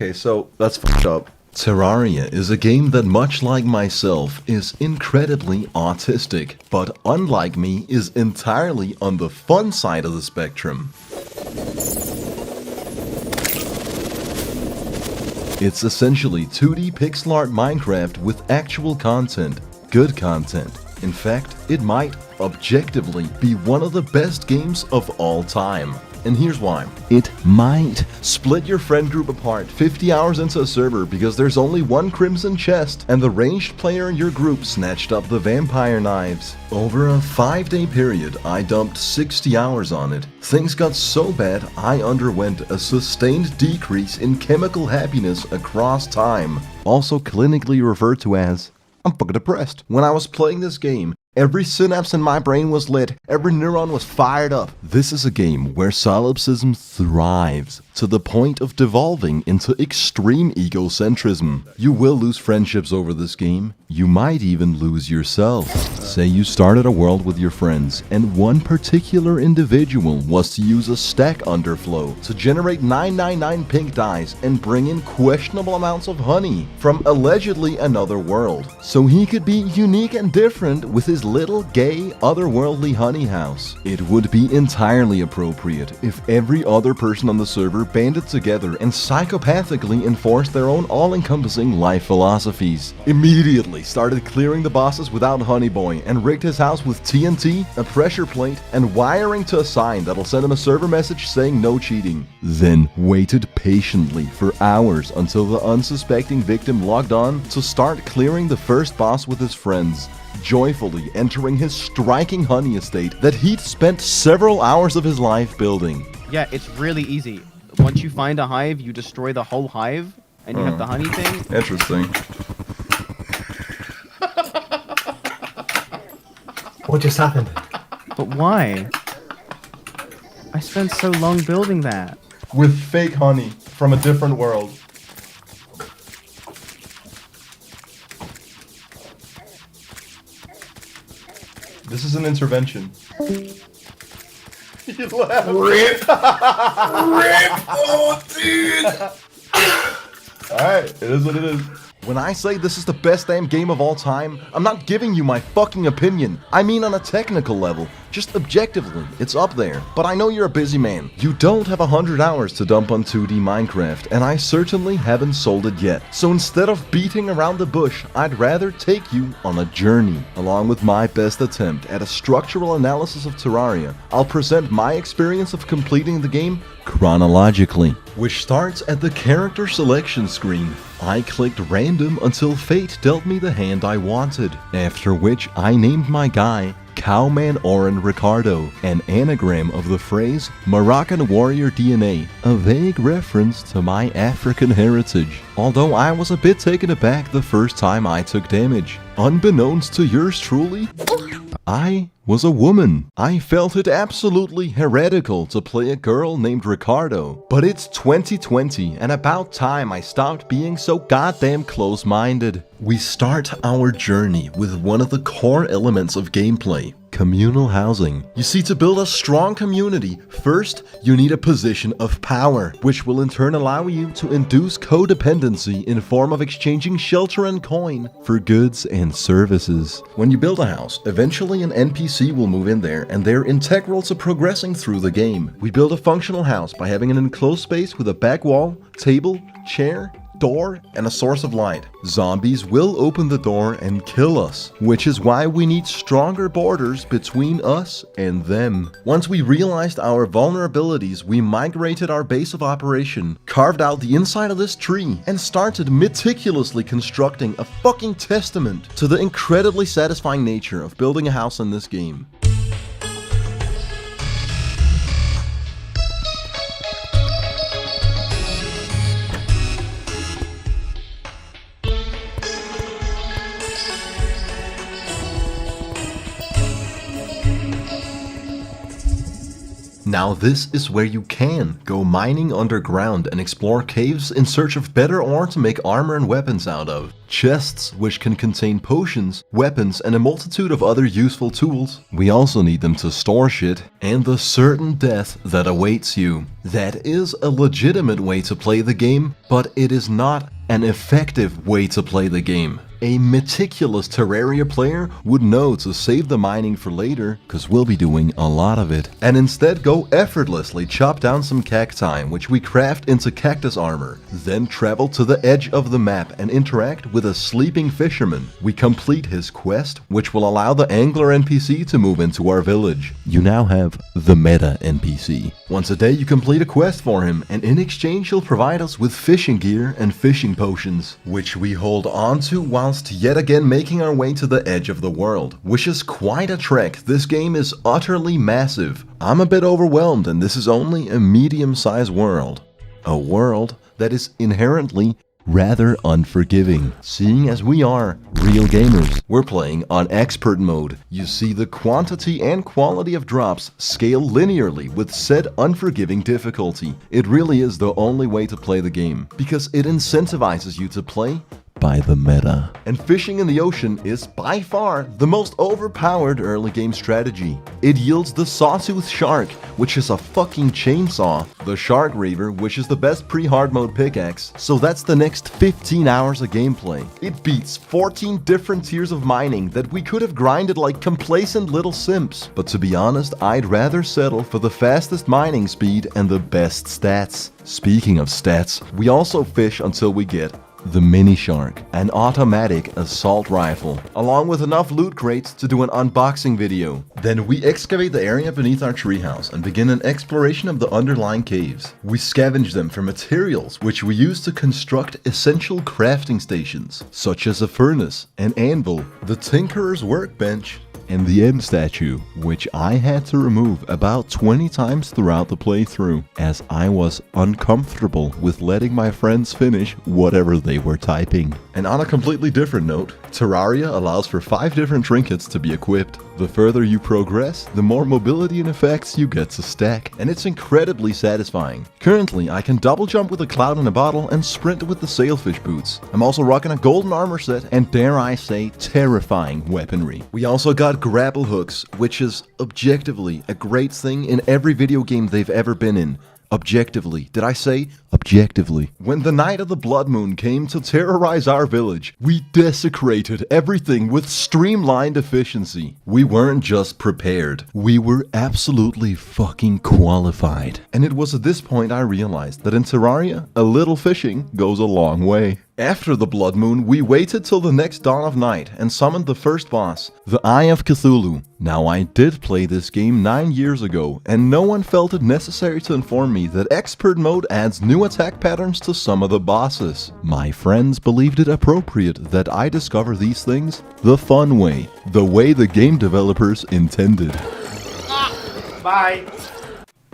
Okay, so that's fucked up. Terraria is a game that, much like myself, is incredibly autistic, but unlike me, is entirely on the fun side of the spectrum. It's essentially 2D pixel art Minecraft with actual content, good content. In fact, it might, objectively, be one of the best games of all time. And here's why. It might split your friend group apart 50 hours into a server because there's only one crimson chest and the ranged player in your group snatched up the vampire knives. Over a 5-day period, I dumped 60 hours on it. Things got so bad, I underwent a sustained decrease in chemical happiness across time, also clinically referred to as I'm fucking depressed. When I was playing this game, every synapse in my brain was lit, every neuron was fired up. This is a game where solipsism thrives to the point of devolving into extreme egocentrism. You will lose friendships over this game. You might even lose yourself. Say you started a world with your friends, and one particular individual was to use a stack underflow to generate 999 pink dyes and bring in questionable amounts of honey from allegedly another world, so he could be unique and different with his little gay otherworldly honey house. It would be entirely appropriate if every other person on the server banded together and psychopathically enforced their own all-encompassing life philosophies. Immediately started clearing the bosses without Honey Boy and rigged his house with TNT, a pressure plate, and wiring to a sign that'll send him a server message saying no cheating. Then waited patiently for hours until the unsuspecting victim logged on to start clearing the first boss with his friends, joyfully entering his striking honey estate that he'd spent several hours of his life building. Yeah, it's really easy. Once you find a hive, you destroy the whole hive, and you have the honey thing. Interesting. What just happened? But why? I spent so long building that. With fake honey from a different world. This is an intervention. You laugh. Rip! Rip! Oh, dude! Alright, it is what it is. When I say this is the best damn game of all time, I'm not giving you my fucking opinion. I mean on a technical level. Just objectively, it's up there. But I know you're a busy man. You don't have 100 hours to dump on 2D Minecraft, and I certainly haven't sold it yet. So instead of beating around the bush, I'd rather take you on a journey. Along with my best attempt at a structural analysis of Terraria, I'll present my experience of completing the game chronologically, which starts at the character selection screen. I clicked random until fate dealt me the hand I wanted, after which I named my guy Cowman Oren Ricardo, an anagram of the phrase Moroccan warrior DNA, a vague reference to my African heritage, although I was a bit taken aback the first time I took damage. Unbeknownst to yours truly, I was a woman. I felt it absolutely heretical to play a girl named Ricardo, but it's 2020 and about time I stopped being so goddamn close-minded. We start our journey with one of the core elements of gameplay, communal housing. You see, to build a strong community, first you need a position of power, which will in turn allow you to induce codependency in form of exchanging shelter and coin for goods and services. When you build a house, eventually an NPC will move in there, and they're integral to progressing through the game. We build a functional house by having an enclosed space with a back wall, table, chair, door, and a source of light. Zombies will open the door and kill us, which is why we need stronger borders between us and them. Once we realized our vulnerabilities, we migrated our base of operation, carved out the inside of this tree, and started meticulously constructing a fucking testament to the incredibly satisfying nature of building a house in this game. Now this is where you can go mining underground and explore caves in search of better ore to make armor and weapons out of. Chests which can contain potions, weapons, and a multitude of other useful tools. We also need them to store shit, and the certain death that awaits you. That is a legitimate way to play the game, but it is not an effective way to play the game. A meticulous Terraria player would know to save the mining for later, cause we'll be doing a lot of it, and instead go effortlessly chop down some cacti, which we craft into cactus armor, then travel to the edge of the map and interact with a sleeping fisherman. We complete his quest, which will allow the angler NPC to move into our village. You now have the meta NPC. Once a day you complete a quest for him, and in exchange he'll provide us with fishing gear and fishing potions, which we hold on to whilst yet again making our way to the edge of the world, which is quite a trek. This game is utterly massive. I'm a bit overwhelmed, and this is only a medium-sized world. A world that is inherently rather unforgiving. Seeing as we are real gamers, we're playing on expert mode. You see, the quantity and quality of drops scale linearly with said unforgiving difficulty. It really is the only way to play the game, because it incentivizes you to play by the meta. And fishing in the ocean is by far the most overpowered early game strategy. It yields the Sawtooth Shark, which is a fucking chainsaw, the Shark Reaver, which is the best pre-hard mode pickaxe, so that's the next 15 hours of gameplay. It beats 14 different tiers of mining that we could have grinded like complacent little simps, but to be honest, I'd rather settle for the fastest mining speed and the best stats. Speaking of stats, we also fish until we get the Mini Shark, an automatic assault rifle, along with enough loot crates to do an unboxing video. Then we excavate the area beneath our treehouse and begin an exploration of the underlying caves. We scavenge them for materials, which we use to construct essential crafting stations, such as a furnace, an anvil, the Tinkerer's workbench, and the end statue, which I had to remove about 20 times throughout the playthrough, as I was uncomfortable with letting my friends finish whatever they were typing. And on a completely different note, Terraria allows for 5 different trinkets to be equipped. The further you progress, the more mobility and effects you get to stack, and it's incredibly satisfying. Currently, I can double jump with a cloud in a bottle and sprint with the sailfish boots. I'm also rocking a golden armor set and, dare I say, terrifying weaponry. We also got grapple hooks, which is objectively a great thing in every video game they've ever been in. Objectively. Did I say objectively? When the night of the blood moon came to terrorize our village, we desecrated everything with streamlined efficiency. We weren't just prepared, we were absolutely fucking qualified. And it was at this point I realized that in Terraria, a little fishing goes a long way. After the blood moon, we waited till the next dawn of night and summoned the first boss, the Eye of Cthulhu. Now, I did play this game 9 years ago, and no one felt it necessary to inform me that expert mode adds new attack patterns to some of the bosses. My friends believed it appropriate that I discover these things the fun way, the way the game developers intended. Bye.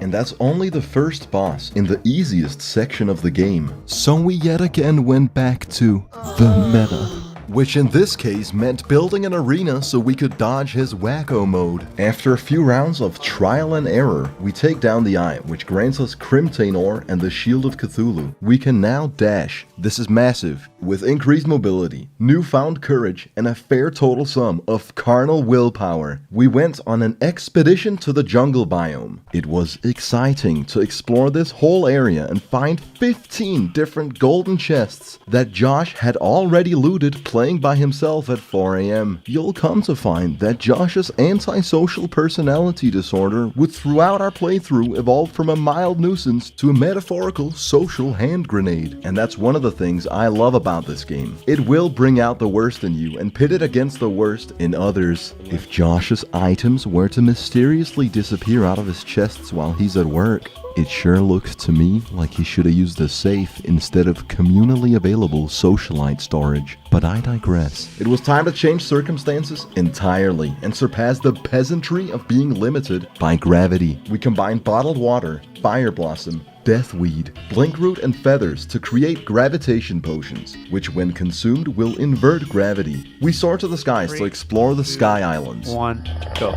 And that's only the first boss in the easiest section of the game. So we yet again went back to the meta, which in this case meant building an arena so we could dodge his wacko mode. After a few rounds of trial and error, we take down the Eye, which grants us Crimtane ore and the Shield of Cthulhu. We can now dash. This is massive, with increased mobility, newfound courage, and a fair total sum of carnal willpower. We went on an expedition to the jungle biome. It was exciting to explore this whole area and find 15 different golden chests that Josh had already looted playing by himself at 4 AM. You'll come to find that Josh's antisocial personality disorder would throughout our playthrough evolve from a mild nuisance to a metaphorical social hand grenade. And that's one of the things I love about this game. It will bring out the worst in you and pit it against the worst in others. If Josh's items were to mysteriously disappear out of his chests while he's at work, it sure looks to me like he should have used a safe instead of communally available socialite storage. But I digress. It was time to change circumstances entirely and surpass the peasantry of being limited by gravity. We combined bottled water, fire blossom, deathweed, blinkroot, and feathers to create gravitation potions, which when consumed will invert gravity. We soar to the skies to explore the Sky Islands. 1, go.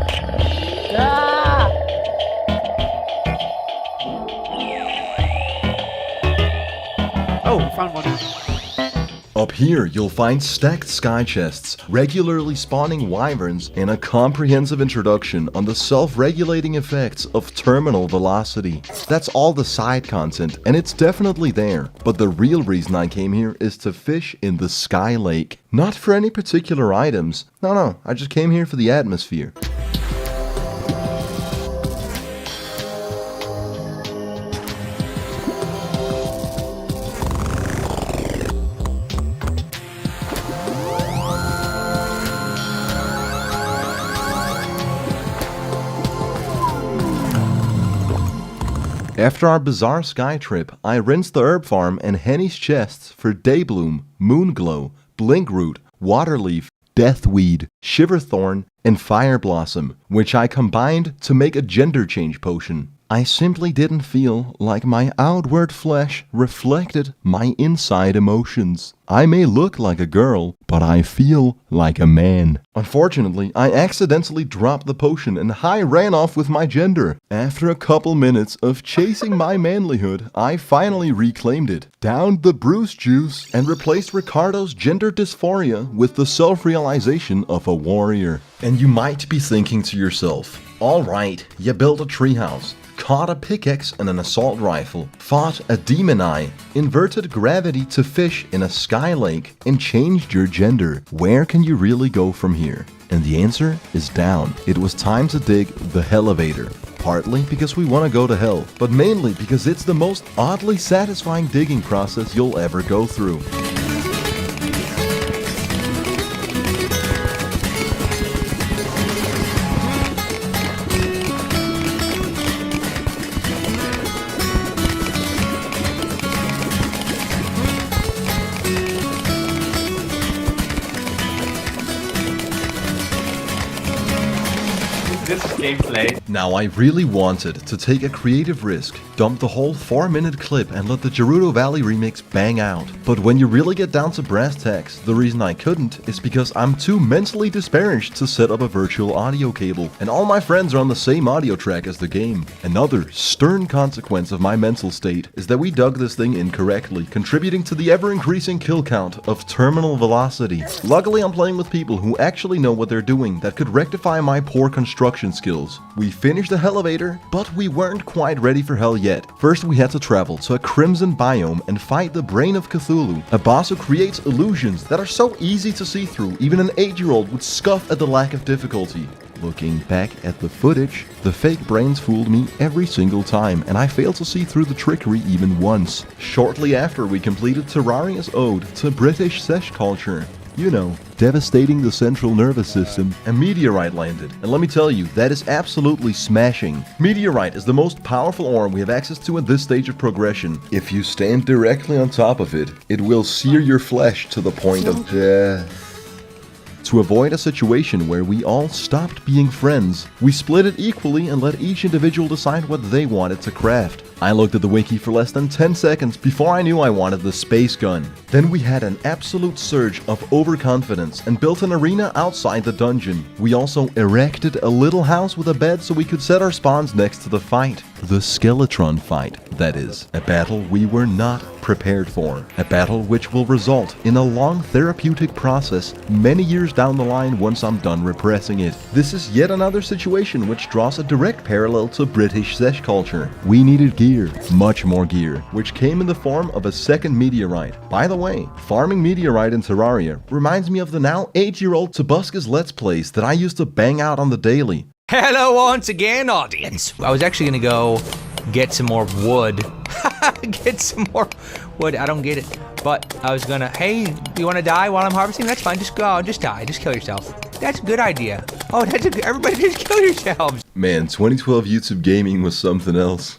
Oh, found one. Up here, you'll find stacked sky chests, regularly spawning wyverns, and a comprehensive introduction on the self-regulating effects of terminal velocity. That's all the side content, and it's definitely there. But the real reason I came here is to fish in the Sky Lake. Not for any particular items. No, I just came here for the atmosphere. After our bizarre sky trip, I rinsed the herb farm and Henny's chests for Daybloom, Moonglow, Blinkroot, Waterleaf, Deathweed, Shiverthorn, and Fireblossom, which I combined to make a gender change potion. I simply didn't feel like my outward flesh reflected my inside emotions. I may look like a girl, but I feel like a man. Unfortunately, I accidentally dropped the potion and I ran off with my gender. After a couple minutes of chasing my manlyhood, I finally reclaimed it, downed the Bruce juice, and replaced Ricardo's gender dysphoria with the self-realization of a warrior. And you might be thinking to yourself, alright, you built a treehouse, caught a pickaxe and an assault rifle, fought a demon eye, inverted gravity to fish in a sky lake, and changed your gender. Where can you really go from here? And the answer is down. It was time to dig the Hellevator. Partly because we want to go to hell, but mainly because it's the most oddly satisfying digging process you'll ever go through. This is gameplay. Now I really wanted to take a creative risk, dump the whole 4-minute clip and let the Gerudo Valley remix bang out. But when you really get down to brass tacks, the reason I couldn't is because I'm too mentally disparaged to set up a virtual audio cable, and all my friends are on the same audio track as the game. Another stern consequence of my mental state is that we dug this thing incorrectly, contributing to the ever-increasing kill count of terminal velocity. Luckily I'm playing with people who actually know what they're doing that could rectify my poor construction skills. We finished the Hellevator, but we weren't quite ready for hell yet. First we had to travel to a crimson biome and fight the Brain of Cthulhu, a boss who creates illusions that are so easy to see through, even an 8-year-old would scoff at the lack of difficulty. Looking back at the footage, the fake brains fooled me every single time, and I failed to see through the trickery even once. Shortly after we completed Terraria's ode to British sesh culture, you know, devastating the central nervous system, a meteorite landed. And let me tell you, that is absolutely smashing. Meteorite is the most powerful ore we have access to at this stage of progression. If you stand directly on top of it, it will sear your flesh to the point of death. To avoid a situation where we all stopped being friends, we split it equally and let each individual decide what they wanted to craft. I looked at the wiki for less than 10 seconds before I knew I wanted the space gun. Then we had an absolute surge of overconfidence and built an arena outside the dungeon. We also erected a little house with a bed so we could set our spawns next to the fight. The Skeletron fight, that is. A battle we were not prepared for. A battle which will result in a long therapeutic process many years down the line once I'm done repressing it. This is yet another situation which draws a direct parallel to British sesh culture. We needed gear, much more gear, which came in the form of a second meteorite. By the way, farming meteorite in Terraria reminds me of the now 8-year-old Tobuscus Let's Plays that I used to bang out on the daily. Hello once again, audience. I was actually gonna go get some more wood. Get some more wood. I don't get it. But I was gonna, hey, you wanna die while I'm harvesting? That's fine, just go, just die, just kill yourself. That's a good idea. Oh, everybody just kill yourselves. Man, 2012 YouTube gaming was something else.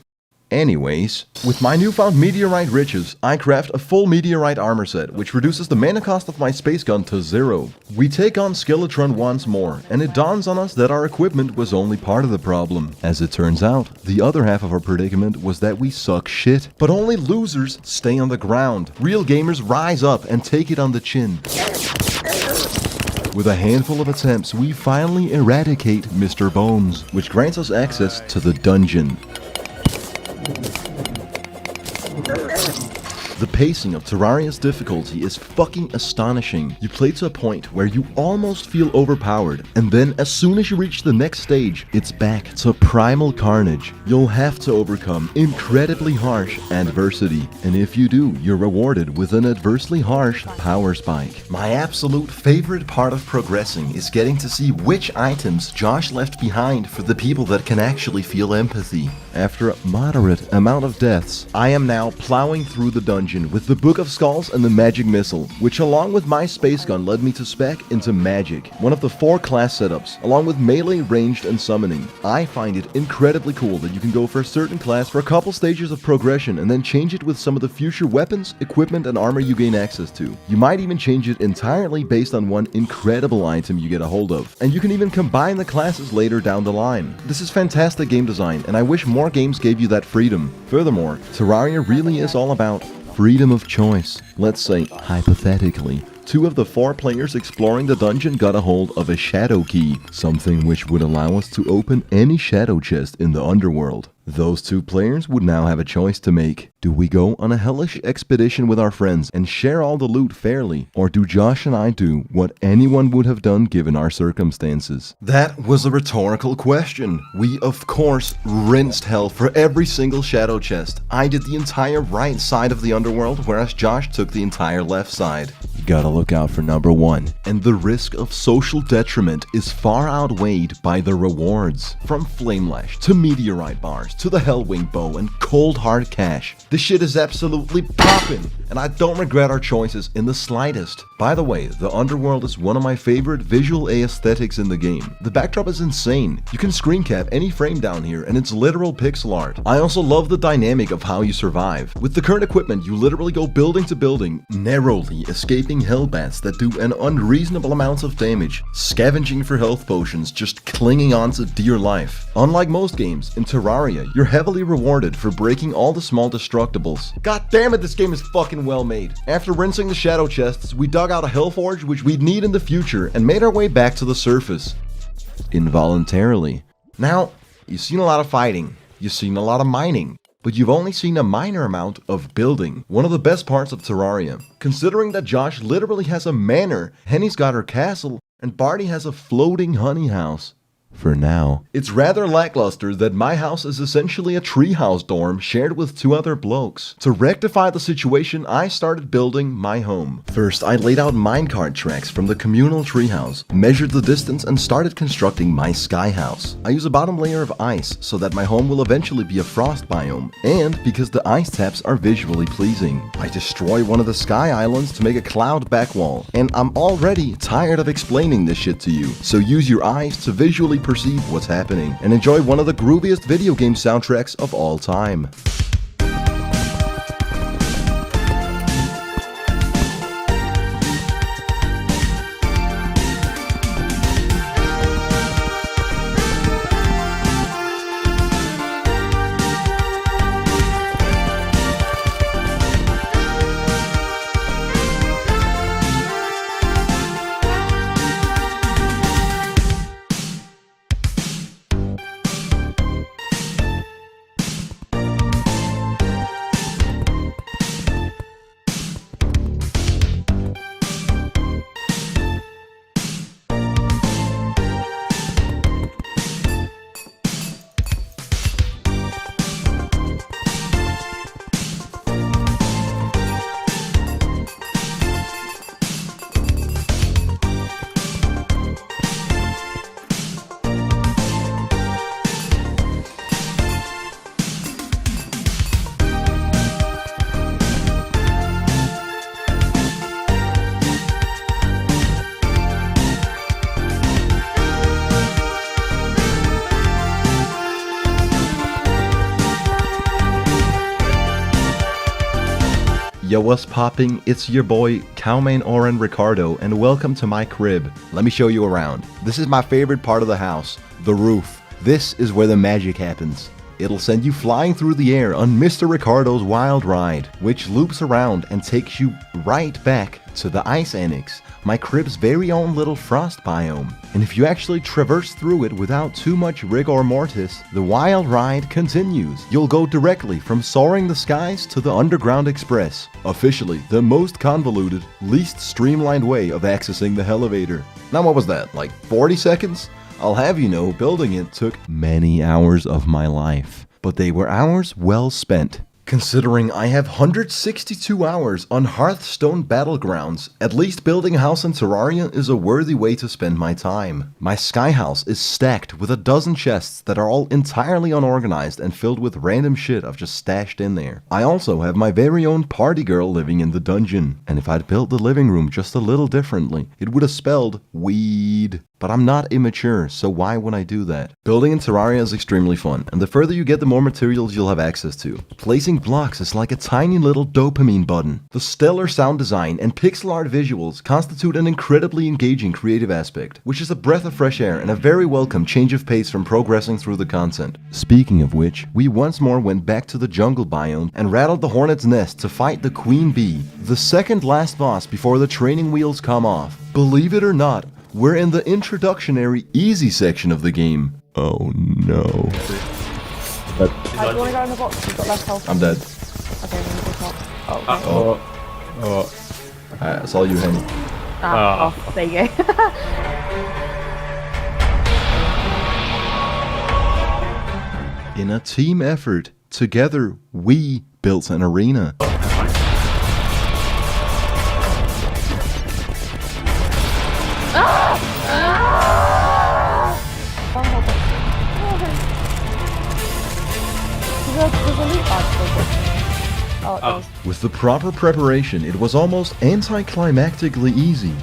Anyways, with my newfound meteorite riches, I craft a full meteorite armor set, which reduces the mana cost of my space gun to 0. We take on Skeletron once more, and it dawns on us that our equipment was only part of the problem. As it turns out, the other half of our predicament was that we suck shit. But only losers stay on the ground. Real gamers rise up and take it on the chin. With a handful of attempts, we finally eradicate Mr. Bones, which grants us access to the dungeon. The pacing of Terraria's difficulty is fucking astonishing. You play to a point where you almost feel overpowered, and then as soon as you reach the next stage, it's back to primal carnage. You'll have to overcome incredibly harsh adversity, and if you do, you're rewarded with an adversely harsh power spike. My absolute favorite part of progressing is getting to see which items Josh left behind for the people that can actually feel empathy. After a moderate amount of deaths, I am now plowing through the dungeon with the Book of Skulls and the Magic Missile, which along with my space gun led me to spec into Magic, one of the 4 class setups, along with melee, ranged, and summoning. I find it incredibly cool that you can go for a certain class for a couple stages of progression and then change it with some of the future weapons, equipment, and armor you gain access to. You might even change it entirely based on one incredible item you get a hold of, and you can even combine the classes later down the line. This is fantastic game design, and I wish more games gave you that freedom. Furthermore, Terraria really is all about freedom of choice. Let's say, hypothetically, 2 of the 4 players exploring the dungeon got a hold of a shadow key, something which would allow us to open any shadow chest in the underworld. Those 2 players would now have a choice to make. Do we go on a hellish expedition with our friends and share all the loot fairly, or do Josh and I do what anyone would have done given our circumstances? That was a rhetorical question. We, of course, rinsed hell for every single shadow chest. I did the entire right side of the underworld, whereas Josh took the entire left side. You gotta look out for number 1. And the risk of social detriment is far outweighed by the rewards. From Flamelash to Meteorite Bars to the Hellwing Bow and Cold Hard Cash. This shit is absolutely poppin', and I don't regret our choices in the slightest. By the way, the underworld is one of my favorite visual aesthetics in the game. The backdrop is insane. You can screen cap any frame down here and it's literal pixel art. I also love the dynamic of how you survive. With the current equipment, you literally go building to building, narrowly escaping hellbats that do an unreasonable amount of damage, scavenging for health potions, just clinging on to dear life. Unlike most games, in Terraria, you're heavily rewarded for breaking all the small destructibles. God damn it, this game is fucking well made. After rinsing the shadow chests, we dug out a Hellforge which we'd need in the future and made our way back to the surface. Involuntarily. Now, you've seen a lot of fighting, you've seen a lot of mining, but you've only seen a minor amount of building. One of the best parts of Terraria, considering that Josh literally has a manor, Henny's got her castle, and Barty has a floating honey house. For now. It's rather lackluster that my house is essentially a treehouse dorm shared with 2 other blokes. To rectify the situation, I started building my home. First, I laid out minecart tracks from the communal treehouse, measured the distance, and started constructing my sky house. I use a bottom layer of ice so that my home will eventually be a frost biome, and because the ice taps are visually pleasing. I destroy one of the sky islands to make a cloud back wall, and I'm already tired of explaining this shit to you, so use your eyes to visually perceive what's happening and enjoy one of the grooviest video game soundtracks of all time. Yo, what's popping? It's your boy, Cowman Oren Ricardo, and welcome to my crib. Let me show you around. This is my favorite part of the house, the roof. This is where the magic happens. It'll send you flying through the air on Mr. Ricardo's wild ride, which loops around and takes you right back to the Ice Annex, my crib's very own little frost biome. And if you actually traverse through it without too much rigor mortis, the wild ride continues. You'll go directly from soaring the skies to the Underground Express. Officially, the most convoluted, least streamlined way of accessing the elevator. Now what was that, like 40 seconds? I'll have you know, building it took many hours of my life. But they were hours well spent. Considering I have 162 hours on Hearthstone Battlegrounds, at least building a house in Terraria is a worthy way to spend my time. My sky house is stacked with a dozen chests that are all entirely unorganized and filled with random shit I've just stashed in there. I also have my very own party girl living in the dungeon, and if I'd built the living room just a little differently, it would have spelled weed. But I'm not immature, so why would I do that? Building in Terraria is extremely fun, and the further you get, the more materials you'll have access to. Placing blocks is like a tiny little dopamine button. The stellar sound design and pixel art visuals constitute an incredibly engaging creative aspect, which is a breath of fresh air and a very welcome change of pace from progressing through the content. Speaking of which, we once more went back to the jungle biome and rattled the hornet's nest to fight the queen bee, the second last boss before the training wheels come off. Believe it or not, we're in the introductory easy section of the game. Oh no. Do you want to go in the box? You've got less health. I'm dead. Okay, then we'll top. Oh. That's all you, Henny. There you go. In a team effort, together we built an arena. There's a loot badge for it. Oh, it does. With the proper preparation, it was almost anticlimactically easy.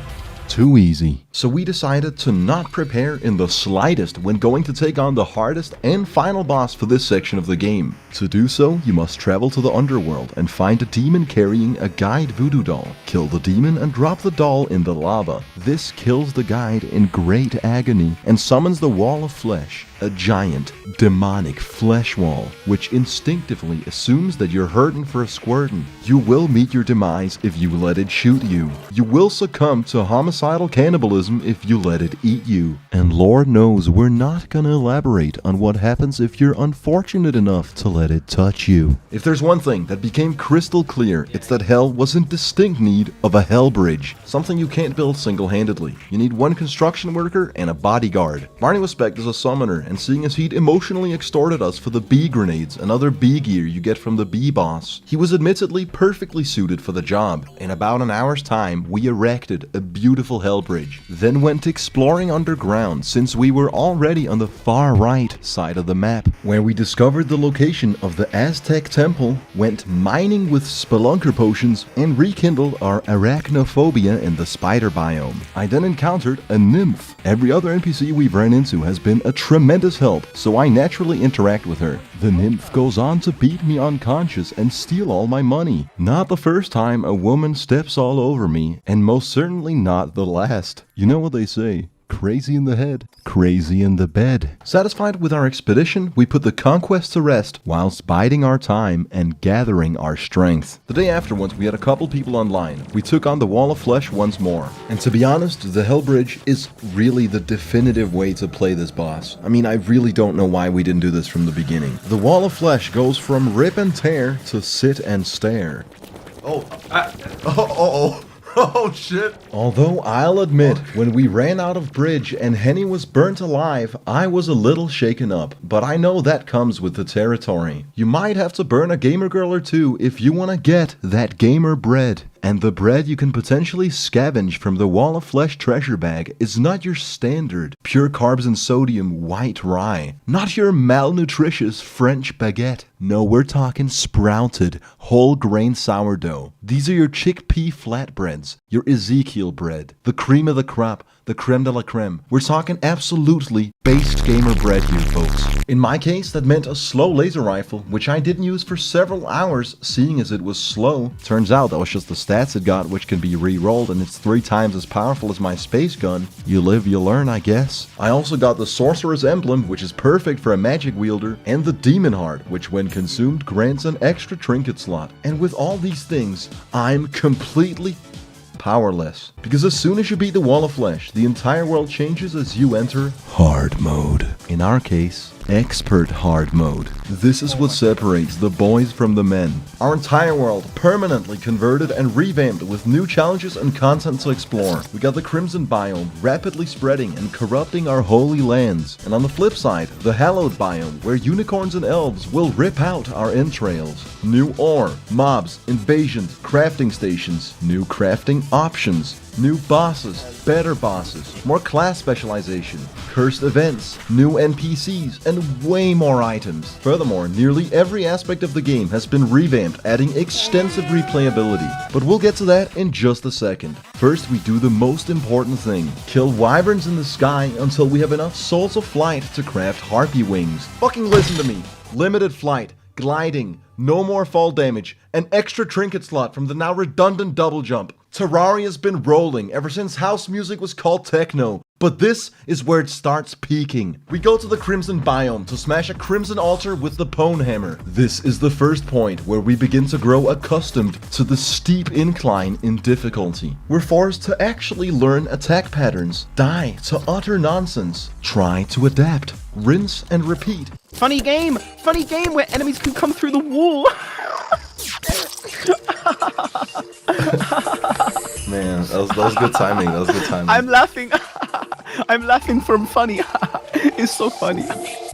Too easy. So we decided to not prepare in the slightest when going to take on the hardest and final boss for this section of the game. To do so, you must travel to the underworld and find a demon carrying a guide voodoo doll. Kill the demon and drop the doll in the lava. This kills the guide in great agony and summons the wall of flesh, a giant, demonic flesh wall, which instinctively assumes that you're hurting for a squirtin'. You will meet your demise if you let it shoot you. You will succumb to homicidal cannibalism if you let it eat you. And Lord knows we're not gonna elaborate on what happens if you're unfortunate enough to let it touch you. If there's one thing that became crystal clear, it's that hell was in distinct need of a hell bridge. Something you can't build single-handedly. You need one construction worker and a bodyguard. Barney was spec'd as a summoner, and seeing as he'd emotionally extorted us for the bee grenades and other bee gear you get from the bee boss, he was admittedly perfectly suited for the job. In about an hour's time, we erected a beautiful hell bridge, then went exploring underground since we were already on the far right side of the map, where we discovered the location of the Aztec temple, went mining with spelunker potions, and rekindled our arachnophobia in the spider biome. I then encountered a nymph. Every other NPC we've ran into has been a tremendous help, so I naturally interact with her. The nymph goes on to beat me unconscious and steal all my money. Not the first time a woman steps all over me, and most certainly not the last. You know what they say, crazy in the head, crazy in the bed. Satisfied with our expedition, we put the conquest to rest whilst biding our time and gathering our strength. The day afterwards, we had a couple people online. We took on the Wall of Flesh once more. And to be honest, the Hell Bridge is really the definitive way to play this boss. I mean, I really don't know why we didn't do this from the beginning. The Wall of Flesh goes from rip and tear to sit and stare. Oh shit. Although I'll admit, when we ran out of bridge and Henny was burnt alive, I was a little shaken up, but I know that comes with the territory. You might have to burn a gamer girl or two if you want to get that gamer bread. And the bread you can potentially scavenge from the Wall of Flesh treasure bag is not your standard pure carbs and sodium white rye. Not your malnutritious French baguette. No, we're talking sprouted, whole grain sourdough. These are your chickpea flatbreads, your Ezekiel bread, the cream of the crop, the creme de la creme. We're talking absolutely based gamer bread here, folks. In my case, that meant a slow laser rifle, which I didn't use for several hours, seeing as it was slow. Turns out that was just the stats it got, which can be re-rolled, and it's 3 times as powerful as my space gun. You live, you learn, I guess. I also got the Sorcerer's Emblem, which is perfect for a magic wielder, and the Demon Heart, which when consumed grants an extra trinket slot. And with all these things, I'm completely powerless. Because as soon as you beat the wall of flesh, the entire world changes as you enter hard mode. In our case, expert hard mode. This is what separates the boys from the men. Our entire world permanently converted and revamped with new challenges and content to explore. We got the Crimson Biome rapidly spreading and corrupting our holy lands. And on the flip side, the Hallowed Biome, where unicorns and elves will rip out our entrails. New ore, mobs, invasions, crafting stations, new crafting options, new bosses, better bosses, more class specialization, cursed events, new NPCs, and way more items. Furthermore, nearly every aspect of the game has been revamped, adding extensive replayability. But we'll get to that in just a second. First, we do the most important thing. Kill wyverns in the sky until we have enough souls of flight to craft harpy wings. Fucking listen to me. Limited flight, gliding, no more fall damage, an extra trinket slot from the now redundant double jump. Terraria's been rolling ever since house music was called techno, but this is where it starts peaking. We go to the Crimson Biome to smash a Crimson Altar with the Pwn Hammer. This is the first point where we begin to grow accustomed to the steep incline in difficulty. We're forced to actually learn attack patterns, die to utter nonsense, try to adapt, rinse and repeat. Funny game where enemies can come through the wall. Man, that was good timing. That was good timing. I'm laughing. I'm laughing from funny. It's so funny.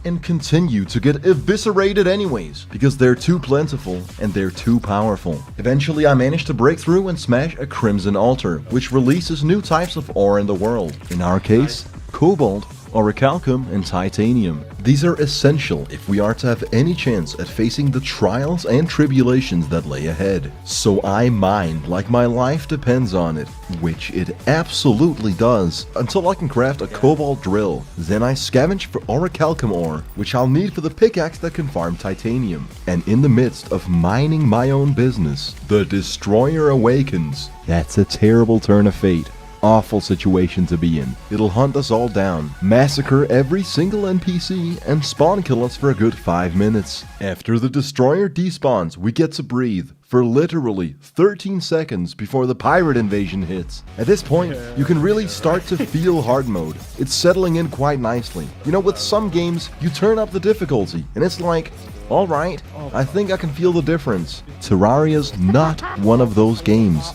And continue to get eviscerated anyways, because they're too plentiful and they're too powerful. Eventually I managed to break through and smash a Crimson Altar, which releases new types of ore in the world. In our case, cobalt, orichalcum, and titanium. These are essential if we are to have any chance at facing the trials and tribulations that lay ahead. So I mine like my life depends on it, which it absolutely does, until I can craft a cobalt drill. Then I scavenge for orichalcum ore, which I'll need for the pickaxe that can farm titanium. And in the midst of mining my own business, the Destroyer awakens. That's a terrible turn of fate. Awful situation to be in. It'll hunt us all down, massacre every single NPC, and spawn kill us for a good 5 minutes. After the Destroyer despawns, we get to breathe for literally 13 seconds before the pirate invasion hits. At this point, you can really start to feel hard mode. It's settling in quite nicely. You know, with some games, you turn up the difficulty, and it's like, alright, I think I can feel the difference. Terraria's not one of those games.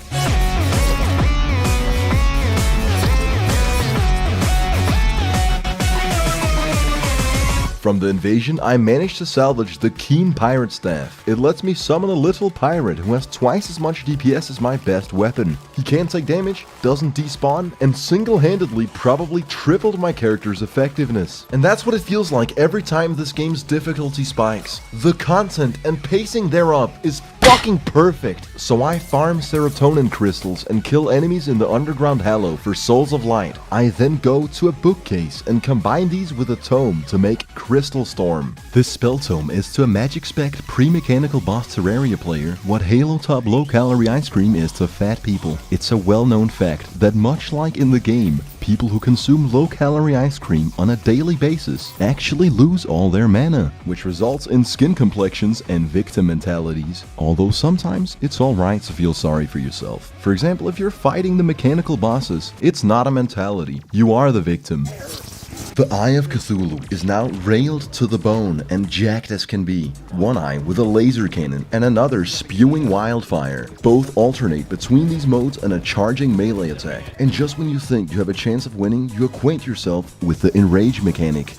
From the invasion, I managed to salvage the Keen Pirate Staff. It lets me summon a little pirate who has twice as much DPS as my best weapon. He can't take damage, doesn't despawn, and single-handedly probably tripled my character's effectiveness. And that's what it feels like every time this game's difficulty spikes. The content and pacing thereof is fucking perfect. So I farm serotonin crystals and kill enemies in the underground hallow for souls of light. I then go to a bookcase and combine these with a tome to make Crystal Storm. This spell tome is to a magic spec pre-mechanical boss Terraria player what Halo Top low-calorie ice cream is to fat people. It's a well-known fact that much like in the game, people who consume low-calorie ice cream on a daily basis actually lose all their mana, which results in skin complexions and victim mentalities. Although sometimes it's alright to feel sorry for yourself. For example, if you're fighting the mechanical bosses, it's not a mentality. You are the victim. The Eye of Cthulhu is now railed to the bone and jacked as can be. One eye with a laser cannon and another spewing wildfire. Both alternate between these modes and a charging melee attack. And just when you think you have a chance of winning, you acquaint yourself with the Enrage mechanic.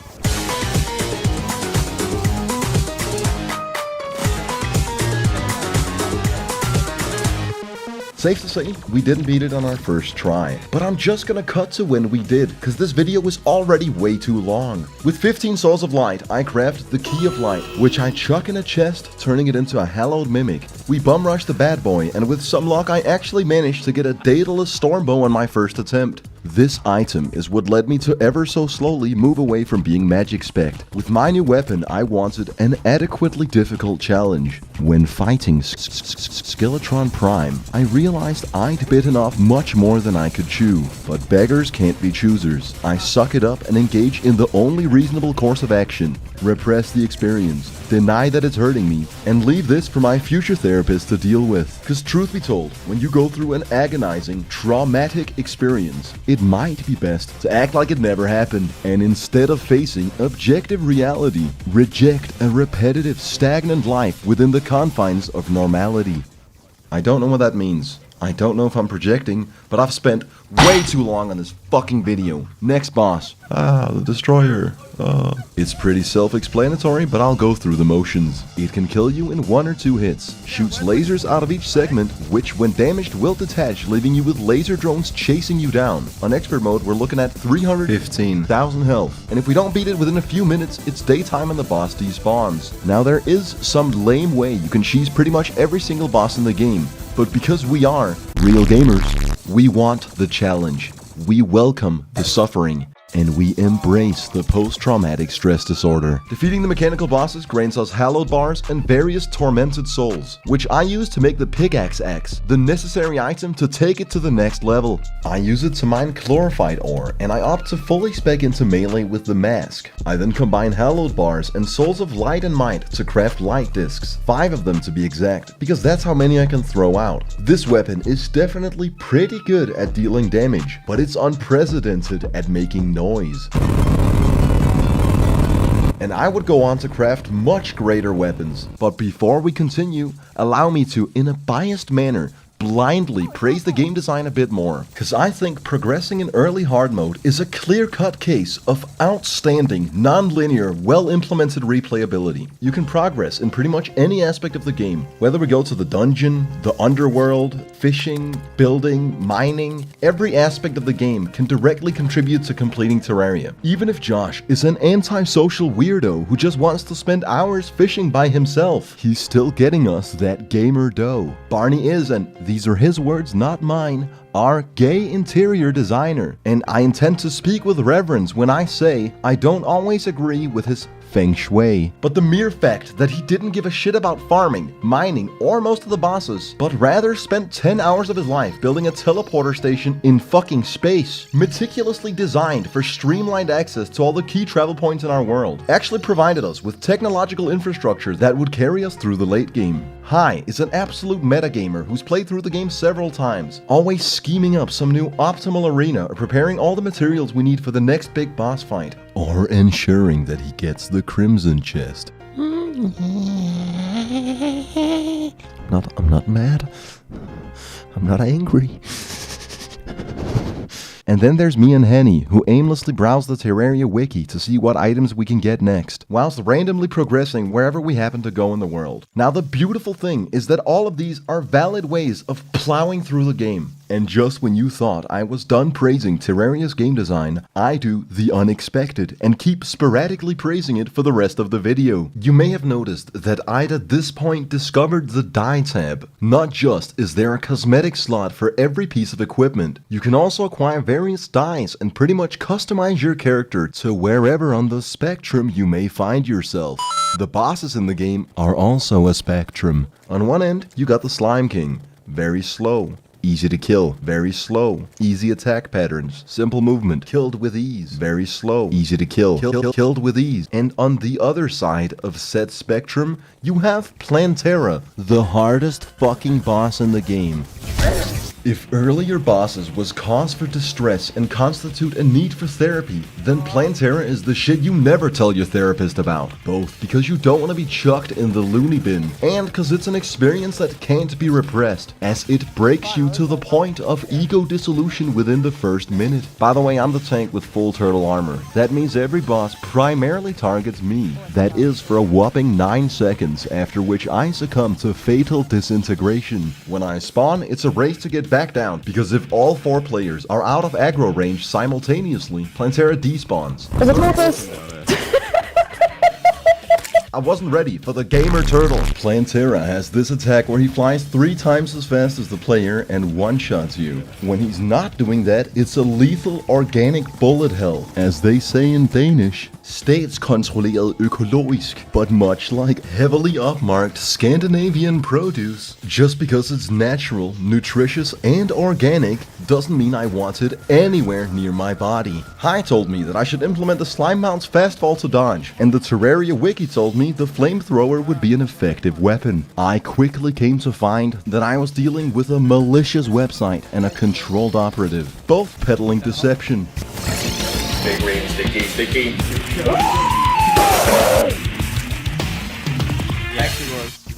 Safe to say, we didn't beat it on our first try, but I'm just gonna cut to when we did, cause this video was already way too long. With 15 Souls of Light, I craft the Key of Light, which I chuck in a chest, turning it into a hallowed mimic. We bum rush the bad boy, and with some luck I actually managed to get a Daedalus Stormbow on my first attempt. This item is what led me to ever so slowly move away from being magic spect. With my new weapon, I wanted an adequately difficult challenge. When fighting Skeletron Prime, I realized I'd bitten off much more than I could chew. But beggars can't be choosers. I suck it up and engage in the only reasonable course of action. Repress the experience, deny that it's hurting me, and leave this for my future therapist to deal with. Cause truth be told, when you go through an agonizing, traumatic experience, it might be best to act like it never happened, and instead of facing objective reality, reject a repetitive, stagnant life within the confines of normality. I don't know what that means. I don't know if I'm projecting, but I've spent way too long on this fucking video. Next boss. The Destroyer. It's pretty self-explanatory, but I'll go through the motions. It can kill you in 1 or 2 hits, shoots lasers out of each segment, which when damaged will detach, leaving you with laser drones chasing you down. On expert mode, we're looking at 315,000 health, and if we don't beat it within a few minutes, it's daytime and the boss despawns. Now there is some lame way you can cheese pretty much every single boss in the game, but because we are real gamers, we want the challenge, we welcome the suffering, and we embrace the post-traumatic stress disorder. Defeating the mechanical bosses grants us hallowed bars and various tormented souls, which I use to make the pickaxe axe, the necessary item to take it to the next level. I use it to mine chlorophyte ore, and I opt to fully spec into melee with the mask. I then combine hallowed bars and souls of light and might to craft light discs, 5 of them to be exact, because that's how many I can throw out. This weapon is definitely pretty good at dealing damage, but it's unprecedented at making noise. And I would go on to craft much greater weapons. But before we continue, allow me to, in a biased manner, blindly praise the game design a bit more, because I think progressing in early hard mode is a clear-cut case of outstanding, non-linear, well-implemented replayability. You can progress in pretty much any aspect of the game, whether we go to the dungeon, the underworld, fishing, building, mining. Every aspect of the game can directly contribute to completing Terraria. Even if Josh is an antisocial weirdo who just wants to spend hours fishing by himself, he's still getting us that gamer dough. Barney is, and these are his words, not mine, our gay interior designer, and I intend to speak with reverence when I say I don't always agree with his feng shui. But the mere fact that he didn't give a shit about farming, mining, or most of the bosses, but rather spent 10 hours of his life building a teleporter station in fucking space, meticulously designed for streamlined access to all the key travel points in our world, actually provided us with technological infrastructure that would carry us through the late game. Hai is an absolute metagamer who's played through the game several times, always scheming up some new optimal arena or preparing all the materials we need for the next big boss fight, or ensuring that he gets the Crimson Chest. I'm not mad. I'm not angry. And then there's me and Henny, who aimlessly browse the Terraria wiki to see what items we can get next, whilst randomly progressing wherever we happen to go in the world. Now the beautiful thing is that all of these are valid ways of plowing through the game. And just when you thought I was done praising Terraria's game design, I do the unexpected and keep sporadically praising it for the rest of the video. You may have noticed that I'd at this point discovered the dye tab. Not just is there a cosmetic slot for every piece of equipment, you can also acquire various dyes and pretty much customize your character to wherever on the spectrum you may find yourself. The bosses in the game are also a spectrum. On one end, you got the Slime King, very slow. Easy to kill, very slow. Easy attack patterns, simple movement, killed with ease, very slow. Easy to kill, killed with ease. And on the other side of said spectrum, you have Plantera, the hardest fucking boss in the game. If earlier bosses was cause for distress and constitute a need for therapy, then Plantera is the shit you never tell your therapist about. Both because you don't want to be chucked in the loony bin, and because it's an experience that can't be repressed, as it breaks you to the point of ego dissolution within the first minute. By the way, I'm the tank with full turtle armor. That means every boss primarily targets me. That is for a whopping 9 seconds, after which I succumb to fatal disintegration. When I spawn, it's a race to get back down, because if all 4 players are out of aggro range simultaneously, Plantera despawns. There's a tortoise! I wasn't ready for the gamer turtle. Plantera has this attack where he flies 3 times as fast as the player and one-shots you. When he's not doing that, it's a lethal organic bullet hell. As they say in Danish, statskontrolleret økologisk. But much like heavily upmarked Scandinavian produce, just because it's natural, nutritious, and organic doesn't mean I want it anywhere near my body. Hi told me that I should implement the Slime Mount's fast fall to dodge, and the Terraria wiki told me the flamethrower would be an effective weapon. I quickly came to find that I was dealing with a malicious website and a controlled operative, both peddling deception. Big range, sticky.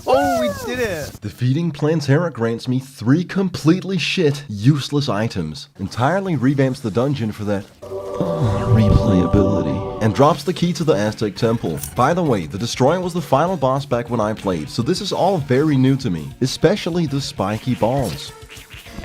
Oh, we did it! Defeating Plantera grants me 3 completely shit, useless items, entirely revamps the dungeon for that replayability, and drops the key to the Aztec Temple. By the way, the Destroyer was the final boss back when I played, so this is all very new to me, especially the spiky balls.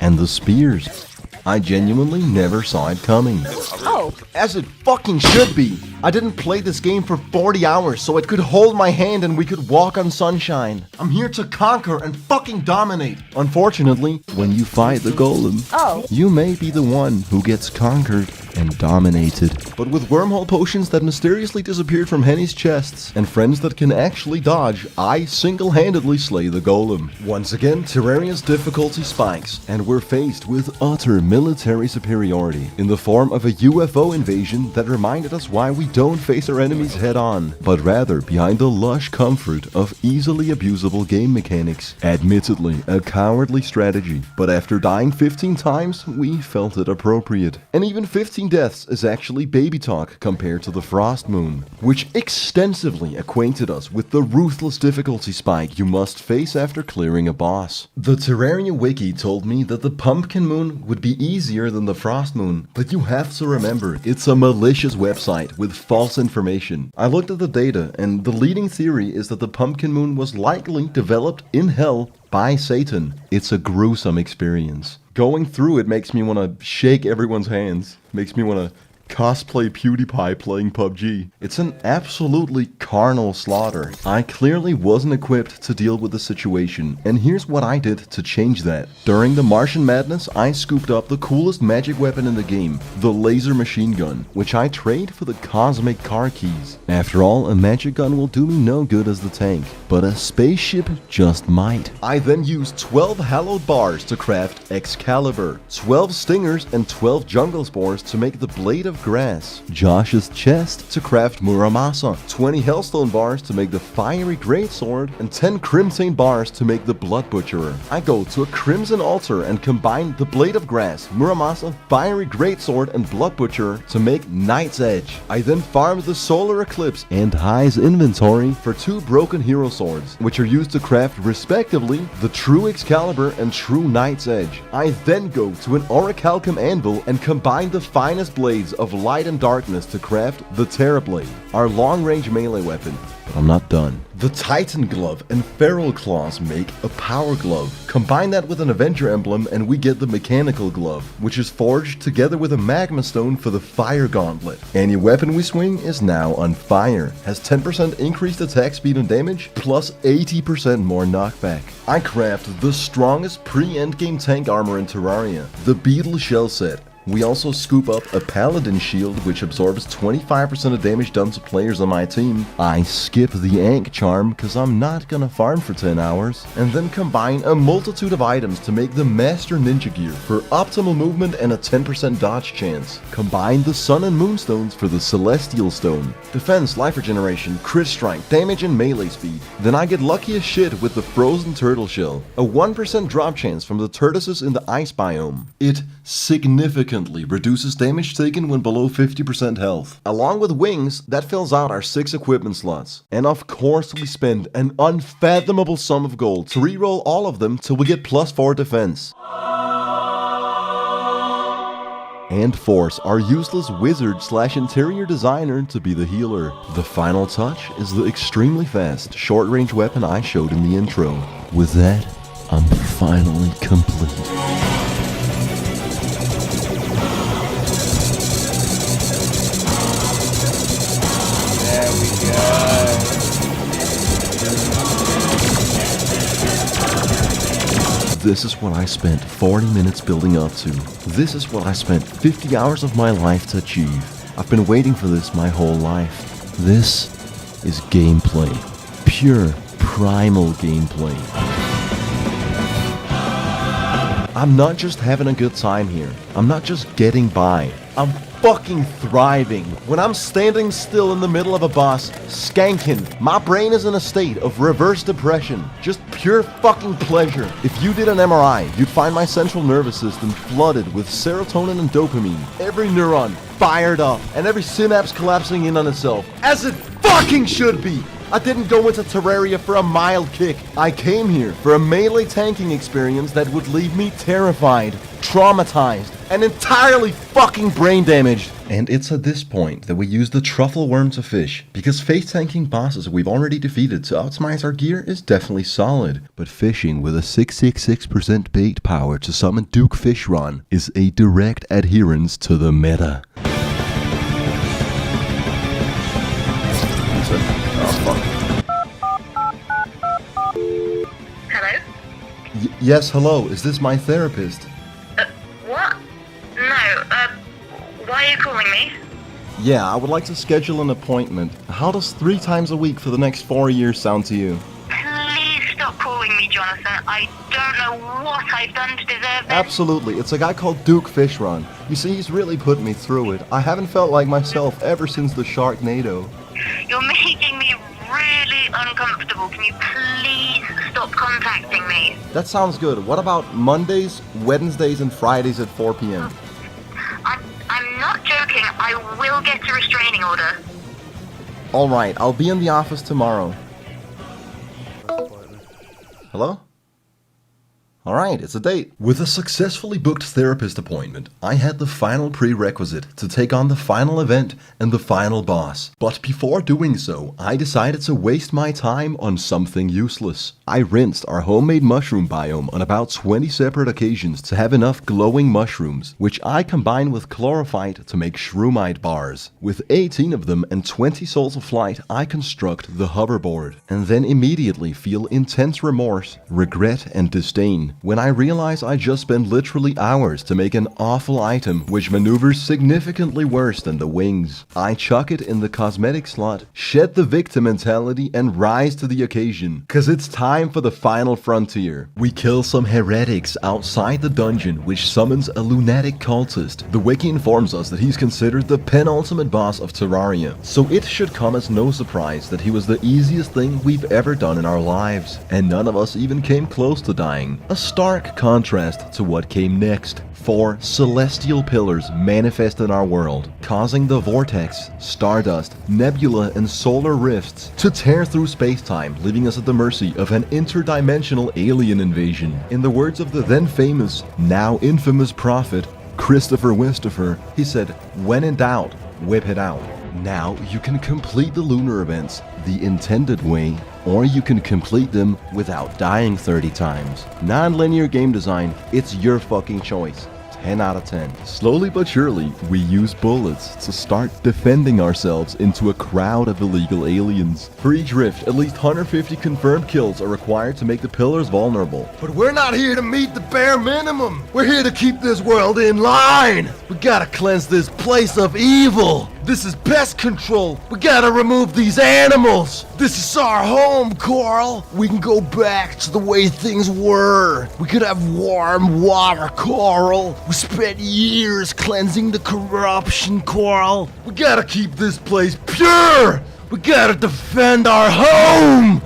And the spears. I genuinely never saw it coming. Oh. As it fucking should be. I didn't play this game for 40 hours so it could hold my hand and we could walk on sunshine. I'm here to conquer and fucking dominate. Unfortunately, when you fight the golem, you may be the one who gets conquered and dominated. But with wormhole potions that mysteriously disappeared from Henny's chests and friends that can actually dodge, I single-handedly slay the golem. Once again, Terraria's difficulty spikes, and we're faced with utter military superiority in the form of a UFO invasion that reminded us why we don't face our enemies head-on, but rather behind the lush comfort of easily abusable game mechanics. Admittedly, a cowardly strategy, but after dying 15 times, we felt it appropriate. And even 15 deaths is actually baby talk compared to the Frost Moon, which extensively acquainted us with the ruthless difficulty spike you must face after clearing a boss. The Terraria wiki told me that the Pumpkin Moon would be easier than the Frost Moon, but you have to remember, it's a malicious website with false information. I looked at the data, and the leading theory is that the Pumpkin Moon was likely developed in hell by Satan. It's a gruesome experience. Going through it makes me want to shake everyone's hands. Makes me want to cosplay PewDiePie playing PUBG. It's an absolutely carnal slaughter. I clearly wasn't equipped to deal with the situation, and here's what I did to change that. During the Martian Madness, I scooped up the coolest magic weapon in the game, the laser machine gun, which I trade for the cosmic car keys. After all, a magic gun will do me no good as the tank, but a spaceship just might. I then used 12 hallowed bars to craft Excalibur, 12 stingers and 12 jungle spores to make the blade of grass, Josh's chest to craft Muramasa, 20 hellstone bars to make the fiery greatsword, and 10 crimson bars to make the blood butcherer. I go to a crimson altar and combine the blade of grass, Muramasa, fiery greatsword, and blood butcherer to make Night's Edge. I then farm the solar eclipse and High's inventory for 2 broken hero swords, which are used to craft respectively the true Excalibur and true Night's Edge. I then go to an orichalcum anvil and combine the finest blades of light and darkness to craft the Terrablade, our long-range melee weapon. But I'm not done. The Titan Glove and Feral Claws make a Power Glove. Combine that with an Avenger emblem and we get the Mechanical Glove, which is forged together with a Magma Stone for the Fire Gauntlet. Any weapon we swing is now on fire, has 10% increased attack speed and damage, plus 80% more knockback. I craft the strongest pre-endgame tank armor in Terraria, the Beetle Shell Set. We also scoop up a Paladin Shield, which absorbs 25% of damage done to players on my team. I skip the Ankh Charm, cause I'm not gonna farm for 10 hours. And then combine a multitude of items to make the Master Ninja Gear for optimal movement and a 10% dodge chance. Combine the Sun and Moon Stones for the Celestial Stone. Defense, life regeneration, crit strike, damage and melee speed. Then I get lucky as shit with the Frozen Turtle Shell. A 1% drop chance from the tortoises in the ice biome. It significantly reduces damage taken when below 50% health. Along with wings, that fills out our 6 equipment slots. And of course we spend an unfathomable sum of gold to reroll all of them till we get +4 defense. And force our useless wizard/interior designer to be the healer. The final touch is the extremely fast short-range weapon I showed in the intro. With that, I'm finally complete. this is what I spent 40 minutes building up to. This is what I spent 50 hours of my life to achieve. I've been waiting for this my whole life. This is gameplay. Pure, primal gameplay. I'm not just having a good time here. I'm not just getting by. I'm fucking thriving. When I'm standing still in the middle of a boss, skanking, my brain is in a state of reverse depression. Just pure fucking pleasure. If you did an MRI, you'd find my central nervous system flooded with serotonin and dopamine. Every neuron fired up, and every synapse collapsing in on itself. As it fucking should be! I didn't go into Terraria for a mild kick. I came here for a melee tanking experience that would leave me terrified, traumatized, and entirely fucking brain damaged. And it's at this point that we use the truffle worm to fish, because face tanking bosses we've already defeated to optimize our gear is definitely solid. But fishing with a 666% bait power to summon Duke Fishron is a direct adherence to the meta. Hello? Yes, hello, is this my therapist? What? No, why are you calling me? Yeah, I would like to schedule an appointment. How does 3 times a week for the next 4 years sound to you? Please stop calling me, Jonathan. I don't know what I've done to deserve this. Absolutely, it's a guy called Duke Fishron. You see, he's really put me through it. I haven't felt like myself ever since the Sharknado. You're making me really uncomfortable. Can you please stop contacting me? That sounds good. What about Mondays, Wednesdays, and Fridays at 4 p.m.? I'm not joking. I will get a restraining order. Alright, I'll be in the office tomorrow. Hello? Alright, it's a date. With a successfully booked therapist appointment, I had the final prerequisite to take on the final event and the final boss. But before doing so, I decided to waste my time on something useless. I rinsed our homemade mushroom biome on about 20 separate occasions to have enough glowing mushrooms, which I combined with chlorophyte to make shroomite bars. With 18 of them and 20 souls of flight, I construct the hoverboard, and then immediately feel intense remorse, regret, and disdain when I realize I just spent literally hours to make an awful item which maneuvers significantly worse than the wings. I chuck it in the cosmetic slot, shed the victim mentality, and rise to the occasion, cause it's time for the final frontier. We kill some heretics outside the dungeon which summons a lunatic cultist. The wiki informs us that he's considered the penultimate boss of Terraria, so it should come as no surprise that he was the easiest thing we've ever done in our lives, and none of us even came close to dying. A stark contrast to what came next. 4 celestial pillars manifest in our world, causing the vortex, stardust, nebula, and solar rifts to tear through space-time, leaving us at the mercy of an interdimensional alien invasion. In the words of the then famous, now infamous prophet, Christopher Wistifer, he said, "When in doubt, whip it out." Now you can complete the lunar events the intended way, or you can complete them without dying 30 times. Non-linear game design, it's your fucking choice. 10 out of 10. Slowly but surely, we use bullets to start defending ourselves into a crowd of illegal aliens. For each rift, at least 150 confirmed kills are required to make the pillars vulnerable. But we're not here to meet the bare minimum. We're here to keep this world in line. We gotta cleanse this place of evil. This is pest control. We gotta remove these animals. This is our home, Coral. We can go back to the way things were. We could have warm water, Coral. We spent years cleansing the corruption, Coral. We gotta keep this place pure. We gotta defend our home.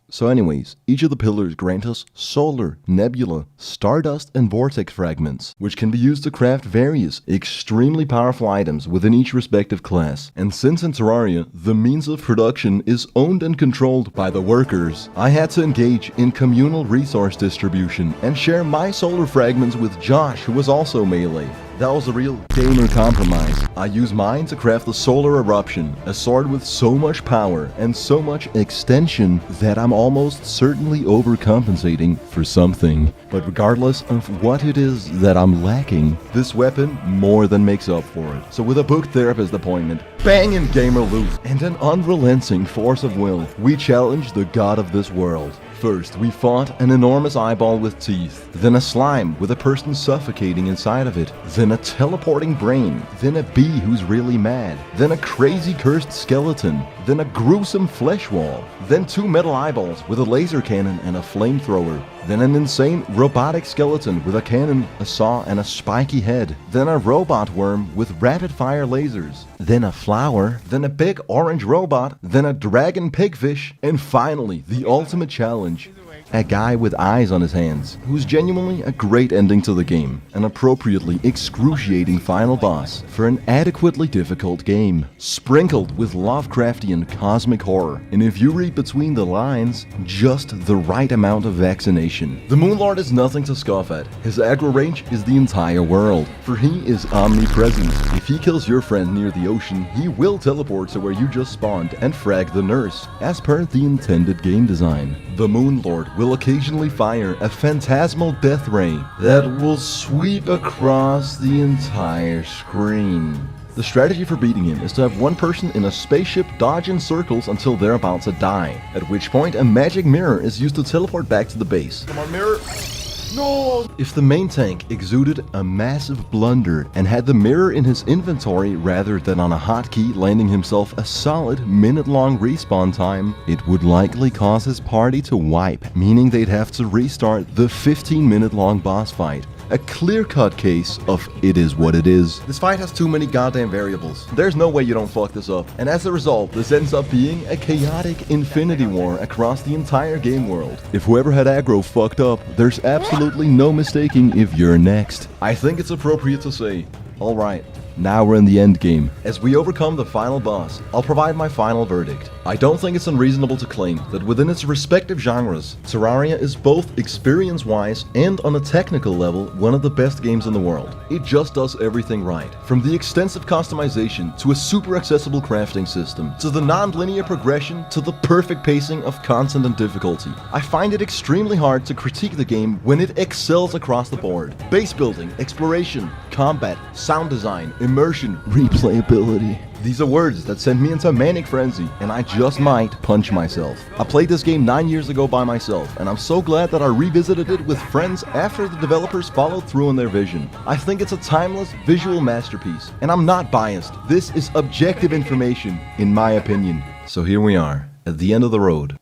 So anyways, each of the pillars grant us solar, nebula, stardust, and vortex fragments, which can be used to craft various extremely powerful items within each respective class. And since in Terraria, the means of production is owned and controlled by the workers, I had to engage in communal resource distribution and share my solar fragments with Josh, who was also melee. That was a real gamer compromise. I used mine to craft the Solar Eruption, a sword with so much power and so much extension that I'm almost certainly overcompensating for something. But regardless of what it is that I'm lacking, this weapon more than makes up for it. So with a booked therapist appointment, banging gamer loot, and an unrelenting force of will, we challenge the god of this world. First, we fought an enormous eyeball with teeth, then a slime with a person suffocating inside of it, then a teleporting brain, then a bee who's really mad, then a crazy cursed skeleton, then a gruesome flesh wall, then 2 metal eyeballs with a laser cannon and a flamethrower, then an insane robotic skeleton with a cannon, a saw, and a spiky head, then a robot worm with rapid-fire lasers, then a flower, then a big orange robot, then a dragon pigfish, and finally, the ultimate challenge. A guy with eyes on his hands, who's genuinely a great ending to the game, an appropriately excruciating final boss for an adequately difficult game, sprinkled with Lovecraftian cosmic horror, and if you read between the lines, just the right amount of vaccination. The Moonlord is nothing to scoff at. His aggro range is the entire world, for he is omnipresent. If he kills your friend near the ocean, he will teleport to where you just spawned and frag the nurse, as per the intended game design. The Moonlord will occasionally fire a phantasmal death ray that will sweep across the entire screen. The strategy for beating him is to have one person in a spaceship dodge in circles until they're about to die, at which point a magic mirror is used to teleport back to the base. Come on, mirror! No! If the main tank exuded a massive blunder and had the mirror in his inventory rather than on a hotkey landing himself a solid minute-long respawn time, it would likely cause his party to wipe, meaning they'd have to restart the 15-minute-long boss fight. A clear-cut case of it is what it is. This fight has too many goddamn variables. There's no way you don't fuck this up. And as a result, this ends up being a chaotic infinity war across the entire game world. If whoever had aggro fucked up, there's absolutely no mistaking if you're next. I think it's appropriate to say, alright, now we're in the end game. As we overcome the final boss, I'll provide my final verdict. I don't think it's unreasonable to claim that within its respective genres, Terraria is both experience-wise and on a technical level one of the best games in the world. It just does everything right. From the extensive customization to a super accessible crafting system, to the non-linear progression, to the perfect pacing of content and difficulty. I find it extremely hard to critique the game when it excels across the board. Base building, exploration, combat, sound design, immersion, replayability. These are words that send me into a manic frenzy, and I just might punch myself. I played this game 9 years ago by myself, and I'm so glad that I revisited it with friends after the developers followed through on their vision. I think it's a timeless visual masterpiece, and I'm not biased. This is objective information, in my opinion. So here we are, at the end of the road.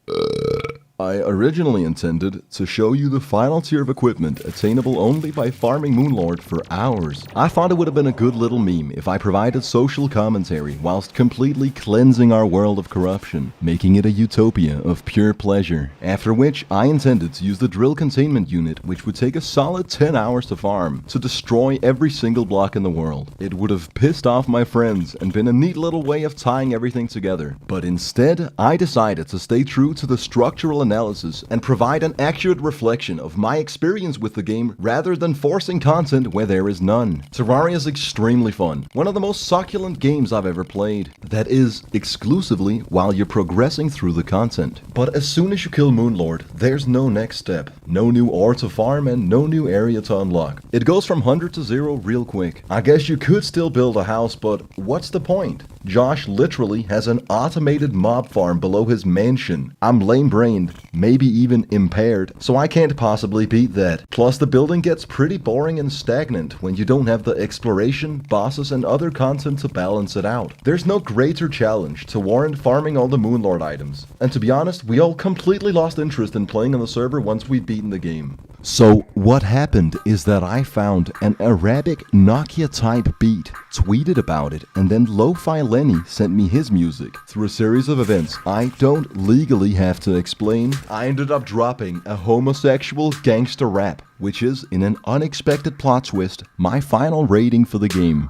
I originally intended to show you the final tier of equipment attainable only by farming Moonlord for hours. I thought it would have been a good little meme if I provided social commentary whilst completely cleansing our world of corruption, making it a utopia of pure pleasure. After which, I intended to use the drill containment unit, which would take a solid 10 hours to farm, to destroy every single block in the world. It would have pissed off my friends and been a neat little way of tying everything together. But instead, I decided to stay true to the structural analysis and provide an accurate reflection of my experience with the game rather than forcing content where there is none. Terraria is extremely fun, one of the most succulent games I've ever played. That is, exclusively while you're progressing through the content. But as soon as you kill Moonlord, there's no next step, no new ore to farm and no new area to unlock. It goes from 100 to 0 real quick. I guess you could still build a house, but what's the point? Josh literally has an automated mob farm below his mansion. I'm lame-brained, maybe even impaired, so I can't possibly beat that. Plus the building gets pretty boring and stagnant when you don't have the exploration, bosses and other content to balance it out. There's no greater challenge to warrant farming all the Moonlord items. And to be honest, we all completely lost interest in playing on the server once we'd beaten the game. So what happened is that I found an Arabic Nokia type beat, tweeted about it, and then Lo-Fi Lenny sent me his music. Through a series of events I don't legally have to explain, I ended up dropping a homosexual gangster rap, which is, in an unexpected plot twist, my final rating for the game.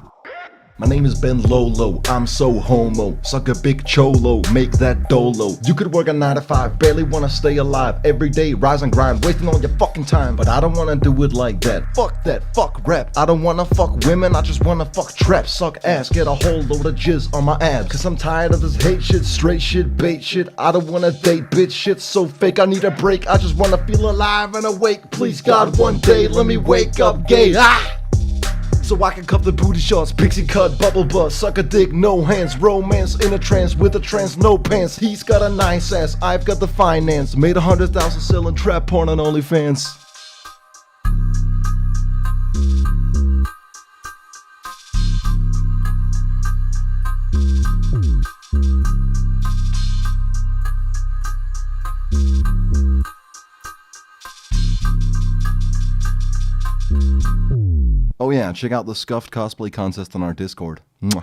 My name is Ben Lolo, I'm so homo. Suck a big cholo, make that dolo. You could work a 9 to 5, barely wanna stay alive. Every day, rise and grind, wasting all your fucking time. But I don't wanna do it like that. Fuck that, fuck rap. I don't wanna fuck women, I just wanna fuck trap. Suck ass, get a whole load of jizz on my abs. Cause I'm tired of this hate shit, straight shit, bait shit. I don't wanna date bitch shit so fake, I need a break. I just wanna feel alive and awake. Please God, one day let me wake up gay. Ah! so I can cuff the booty shots. Pixie cut, bubble butt, suck a dick, no hands. Romance in a trance with a trance, no pants. He's got a nice ass, I've got the finance. Made 100,000 selling trap porn on OnlyFans. Oh yeah, check out the Scuffed cosplay contest on our Discord. Mwah.